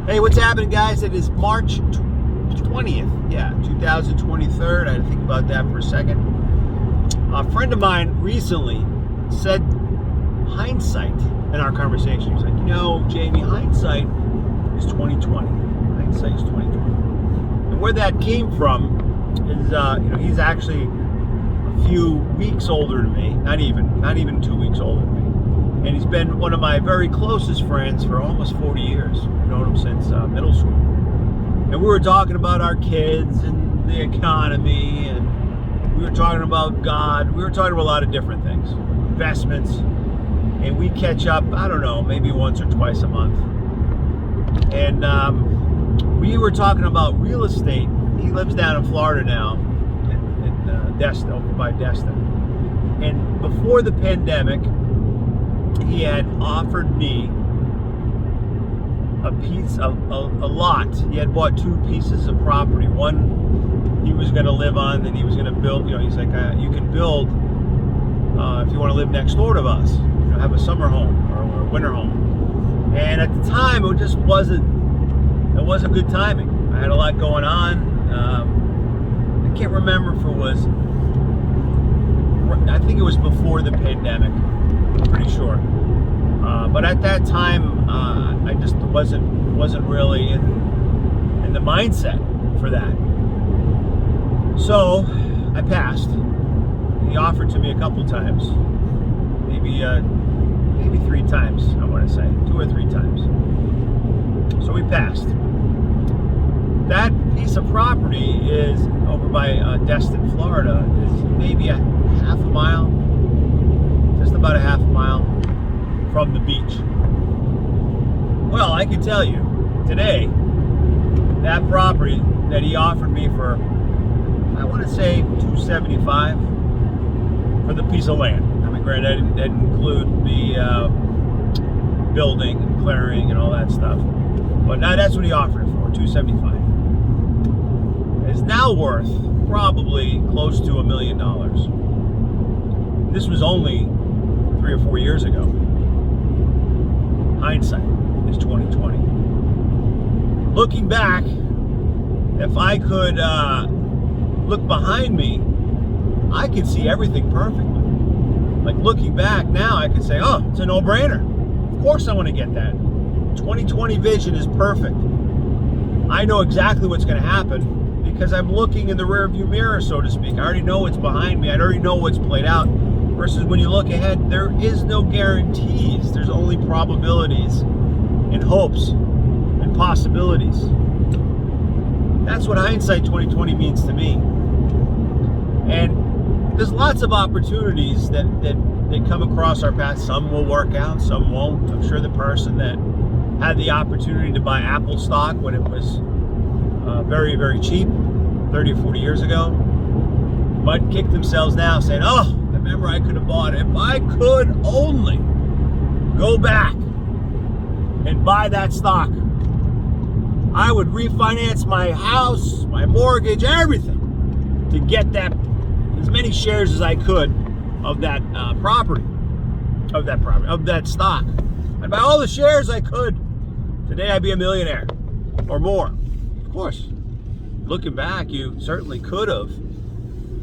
Hey, what's happening, guys? It is March 20th, 2023. I had to think about that for a second. A friend of mine recently said hindsight in our conversation. He's like, Jamie, hindsight is 2020. Hindsight is 2020. And where that came from is, he's actually a few weeks older than me, not even 2 weeks older than me. And he's been one of my very closest friends for almost 40 years. I've known him since middle school. And we were talking about our kids and the economy, and we were talking about God. We were talking about a lot of different things, investments. And we catch up, I don't know, maybe once or twice a month. And we were talking about real estate. He lives down in Florida now, in Destin, over by Destin. And before the pandemic, he had offered me a lot. He had bought two pieces of property. One he was going to live on, then he was going to build. He's like, you can build if you want to live next door to us. Have a summer home or a winter home. And at the time, it just wasn't good timing. I had a lot going on. I can't remember if it was. I think it was before the pandemic. Pretty sure. But at that time, I just wasn't really in the mindset for that. So I passed. He offered to me a couple times, maybe 3 times. I want to say 2 or 3 times. So we passed. That piece of property is over by Destin, Florida. Is maybe a half a mile. Just about a half a mile from the beach. Well, I can tell you, today, that property that he offered me for, I want to say $275 for the piece of land. I mean, granted, that didn't include the building and clearing and all that stuff. But now that's what he offered it for, $275. It's now worth probably close to $1 million. This was only 3 or 4 years ago. Hindsight is 2020. Looking back, if I could look behind me, I could see everything perfectly. Like looking back now, I could say, oh, it's a no-brainer. Of course I want to get that. 2020 vision is perfect. I know exactly what's going to happen because I'm looking in the rearview mirror, so to speak. I already know what's behind me. I already know what's played out. Versus when you look ahead, there is no guarantees. There's only probabilities and hopes and possibilities. That's what hindsight 2020 means to me. And there's lots of opportunities that come across our path. Some will work out, some won't. I'm sure the person that had the opportunity to buy Apple stock when it was very, very cheap 30 or 40 years ago might kick themselves now saying, oh, remember, I could have bought it. If I could only go back and buy that stock, I would refinance my house, my mortgage, everything to get that as many shares as I could of that property, of that stock. I'd buy all the shares I could. Today I'd be a millionaire or more. Of course, looking back, you certainly could have.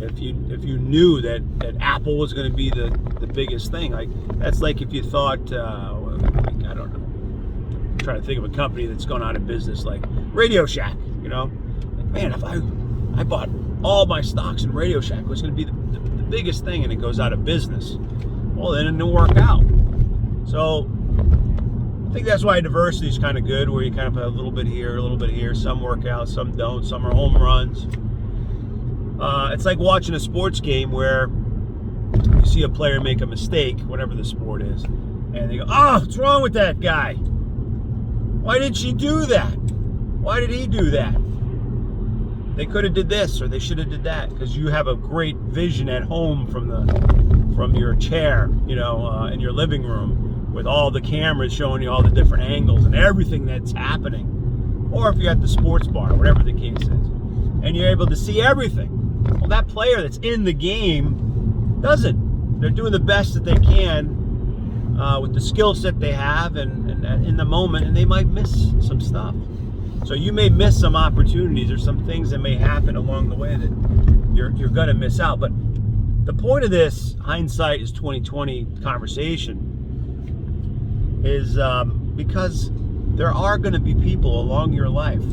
If you knew that Apple was going to be the biggest thing, that's like if you thought, I don't know, I'm trying to think of a company that's gone out of business like Radio Shack, like, man, if I bought all my stocks in Radio Shack, it was going to be the biggest thing, and it goes out of business. Well, then it didn't work out. So I think that's why diversity is kind of good, where you kind of have a little bit here, some work out, some don't, some are home runs. It's like watching a sports game where you see a player make a mistake, whatever the sport is, and they go, oh, what's wrong with that guy? Why did she do that? Why did he do that? They could have did this, or they should have did that, because you have a great vision at home from your chair, in your living room, with all the cameras showing you all the different angles and everything that's happening. Or if you're at the sports bar, whatever the case is, and you're able to see everything. Well, that player that's in the game doesn't. They're doing the best that they can with the skill set they have and in the moment, and they might miss some stuff. So you may miss some opportunities or some things that may happen along the way that you're going to miss out. But the point of this hindsight is 2020 conversation is because there are going to be people along your life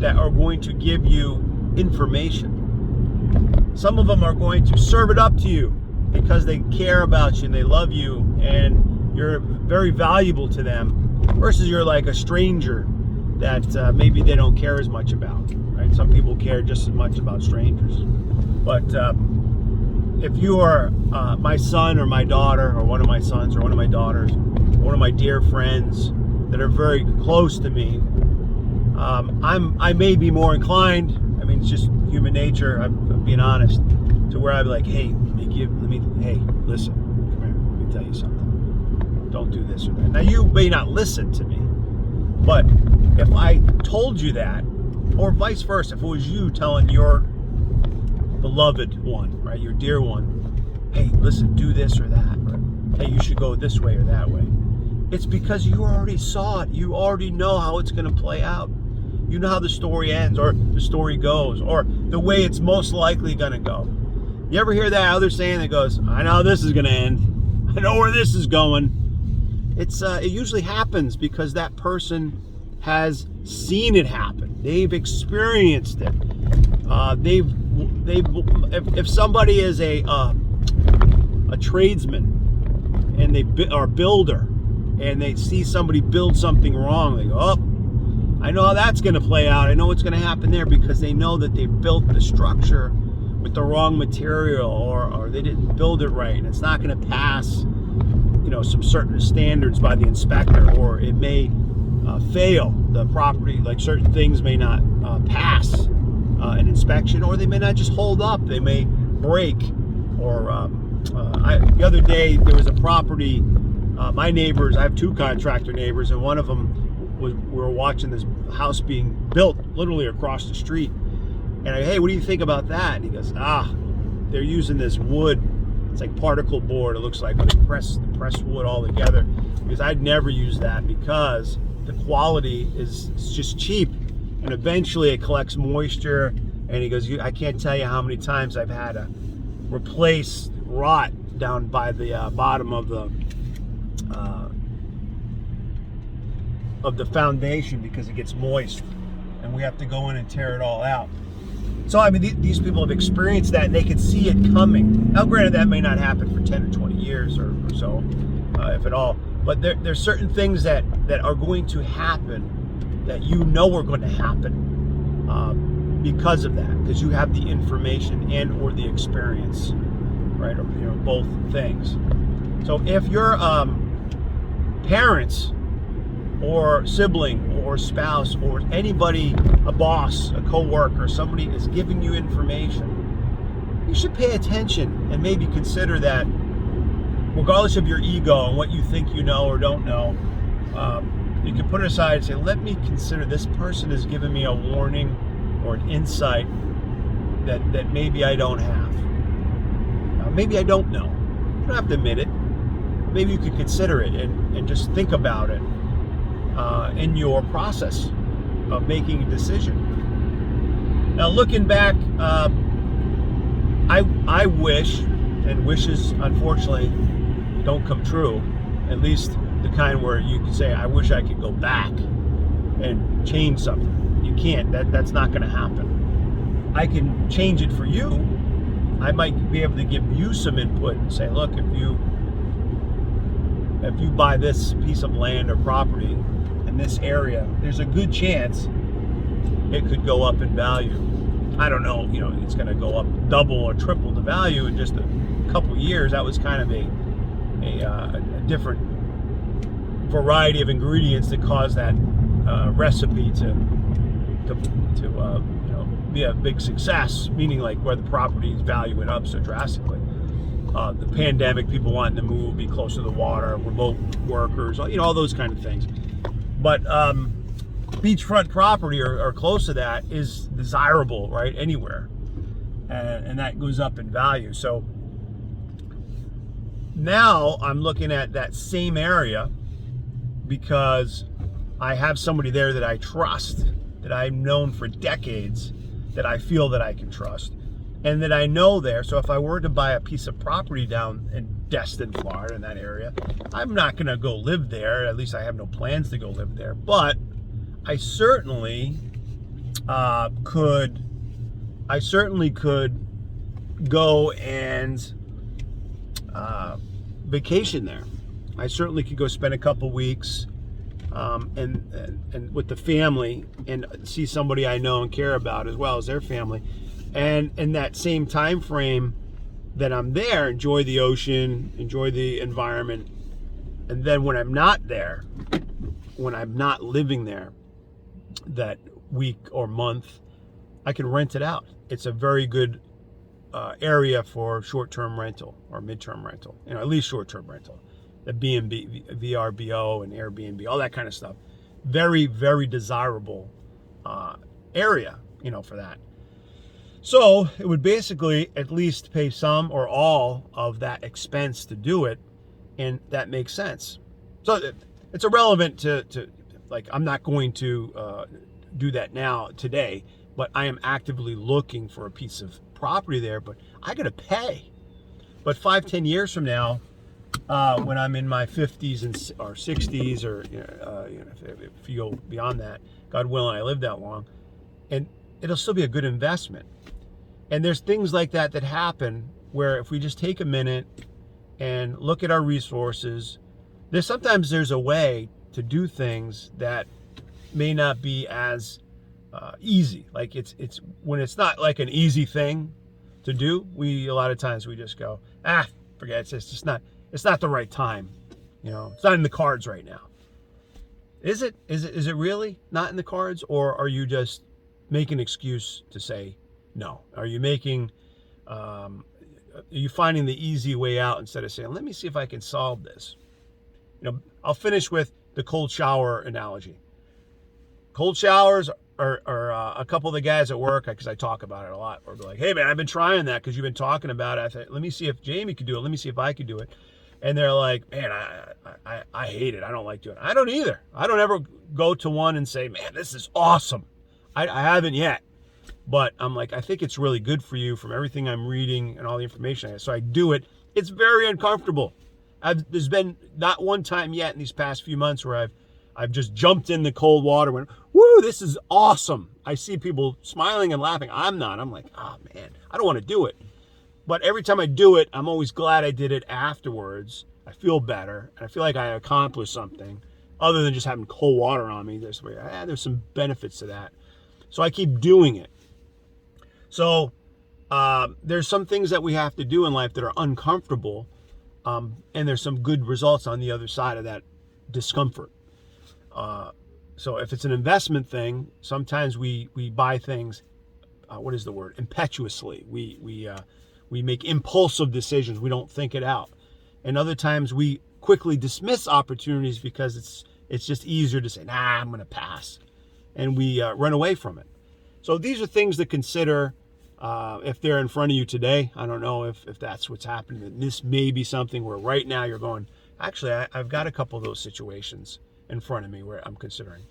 that are going to give you information. Some of them are going to serve it up to you because they care about you and they love you and you're very valuable to them, versus you're like a stranger that maybe they don't care as much about, right? Some people care just as much about strangers. But if you are my son or my daughter, or one of my sons or one of my daughters, one of my dear friends that are very close to me, I may be more inclined, I mean, it's just human nature, I'm being honest, to where I'd be like, hey, hey, listen, come here, let me tell you something. Don't do this or that. Now, you may not listen to me, but if I told you that, or vice versa, if it was you telling your beloved one, right, your dear one, hey, listen, do this or that, or hey, you should go this way or that way, it's because you already saw it. You already know how it's going to play out. You know how the story ends, or the story goes, or the way it's most likely going to go. You ever hear that other saying that goes, I know how this is going to end. I know where this is going. It usually happens because that person has seen it happen. They've experienced it. If somebody is a tradesman and they are a builder and they see somebody build something wrong, they go, oh, I know how that's going to play out. I know what's going to happen there, because they know that they built the structure with the wrong material, or they didn't build it right, and it's not going to pass, some certain standards by the inspector, or it may fail. The property, like certain things, may not pass an inspection, or they may not just hold up. They may break, or the other day there was a property. My neighbors, I have two contractor neighbors, and one of them we were watching this house being built literally across the street. And hey, what do you think about that? And he goes, they're using this wood. It's like particle board. It looks like they press wood all together. Because I'd never use that, because the quality is just cheap, and eventually it collects moisture. And he goes, I can't tell you how many times I've had to replace rot down by the bottom of the foundation, because it gets moist, and we have to go in and tear it all out. So, I mean, these people have experienced that, and they can see it coming. Now, granted, that may not happen for 10 or 20 years or so, if at all. But there's certain things that are going to happen that are going to happen because of that, because you have the information and or the experience, right? Or both things. So if your parents or sibling or spouse or anybody, a boss, a co-worker, somebody is giving you information, you should pay attention and maybe consider that, regardless of your ego and what you think you know or don't know, you can put it aside and say, let me consider, this person has given me a warning or an insight that maybe I don't have. Maybe I don't know. You don't have to admit it. Maybe you could consider it and just think about it in your process of making a decision. Now, looking back, I wish, and wishes unfortunately don't come true, at least the kind where you can say, I wish I could go back and change something. You can't. That's not going to happen. I can change it for you. I might be able to give you some input and say, look, if you buy this piece of land or property in this area, there's a good chance it could go up in value. I don't know, it's going to go up double or triple the value in just a couple years. That was kind of a different variety of ingredients that caused that recipe to be a big success, meaning like where the property's value went up so drastically. The pandemic, people wanting to move, be close to the water, remote workers, all those kind of things. But beachfront property or close to that is desirable, right, anywhere, and that goes up in value. So now I'm looking at that same area because I have somebody there that I trust, that I've known for decades, that I feel that I can trust, and that I know there. So if I were to buy a piece of property down in Destin, Florida, in that area, I'm not going to go live there. At least I have no plans to go live there. But I certainly could go and vacation there. I certainly could go spend a couple weeks and with the family and see somebody I know and care about as well as their family. And in that same time frame that I'm there, enjoy the ocean, enjoy the environment. And then when I'm not there, when I'm not living there that week or month, I can rent it out. It's a very good area for short-term rental or mid-term rental, at least short-term rental. The B&B, VRBO and Airbnb, all that kind of stuff. Very, very desirable area, for that. So it would basically at least pay some or all of that expense to do it, and that makes sense. So it's irrelevant to like, I'm not going to do that now today, but I am actively looking for a piece of property there, but I got to pay. But 5-10 years from now, when I'm in my 50s or 60s, or if you go beyond that, God willing, I live that long, and it'll still be a good investment. And there's things like that happen where if we just take a minute and look at our resources, sometimes there's a way to do things that may not be as easy. Like it's when it's not like an easy thing to do, a lot of times we just go, forget it. It's just not. It's not the right time. It's not in the cards right now. Is it? Is it really not in the cards, or are you just making an excuse to say no? Are you are you finding the easy way out instead of saying, let me see if I can solve this? I'll finish with the cold shower analogy. Cold showers are a couple of the guys at work, because I talk about it a lot, or be like, hey man, I've been trying that because you've been talking about it. I thought, let me see if Jamie could do it. Let me see if I could do it. And they're like, man, I hate it. I don't like doing it. I don't either. I don't ever go to one and say, man, this is awesome. I haven't yet. But I'm like, I think it's really good for you from everything I'm reading and all the information I have. So I do it. It's very uncomfortable. There's been not one time yet in these past few months where I've just jumped in the cold water and went, woo, this is awesome. I see people smiling and laughing. I'm not. I'm like, oh man, I don't want to do it. But every time I do it, I'm always glad I did it afterwards. I feel better, and I feel like I accomplished something other than just having cold water on me. There's some benefits to that. So I keep doing it. So there's some things that we have to do in life that are uncomfortable, and there's some good results on the other side of that discomfort. So if it's an investment thing, sometimes we buy things, impetuously. We make impulsive decisions. We don't think it out. And other times we quickly dismiss opportunities because it's just easier to say, nah, I'm going to pass. And we run away from it. So these are things to consider if they're in front of you today. I don't know if that's what's happening. This may be something where right now you're going, actually, I've got a couple of those situations in front of me where I'm considering.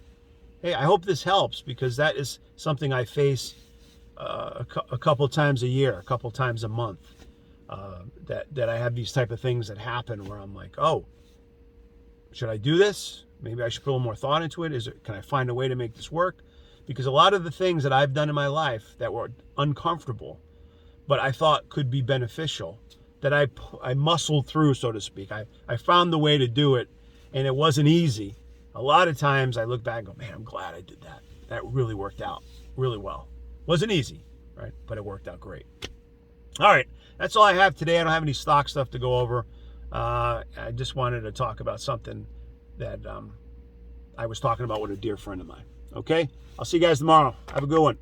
Hey, I hope this helps, because that is something I face a couple times a year, a couple times a month, that I have these type of things that happen where I'm like, oh, should I do this? Maybe I should put a little more thought into it. Can I find a way to make this work? Because a lot of the things that I've done in my life that were uncomfortable, but I thought could be beneficial, that I muscled through, so to speak. I found the way to do it, and it wasn't easy. A lot of times I look back and go, man, I'm glad I did that. That really worked out really well. Wasn't easy, right? But it worked out great. All right, that's all I have today. I don't have any stock stuff to go over. I just wanted to talk about something that I was talking about with a dear friend of mine. Okay? I'll see you guys tomorrow. Have a good one.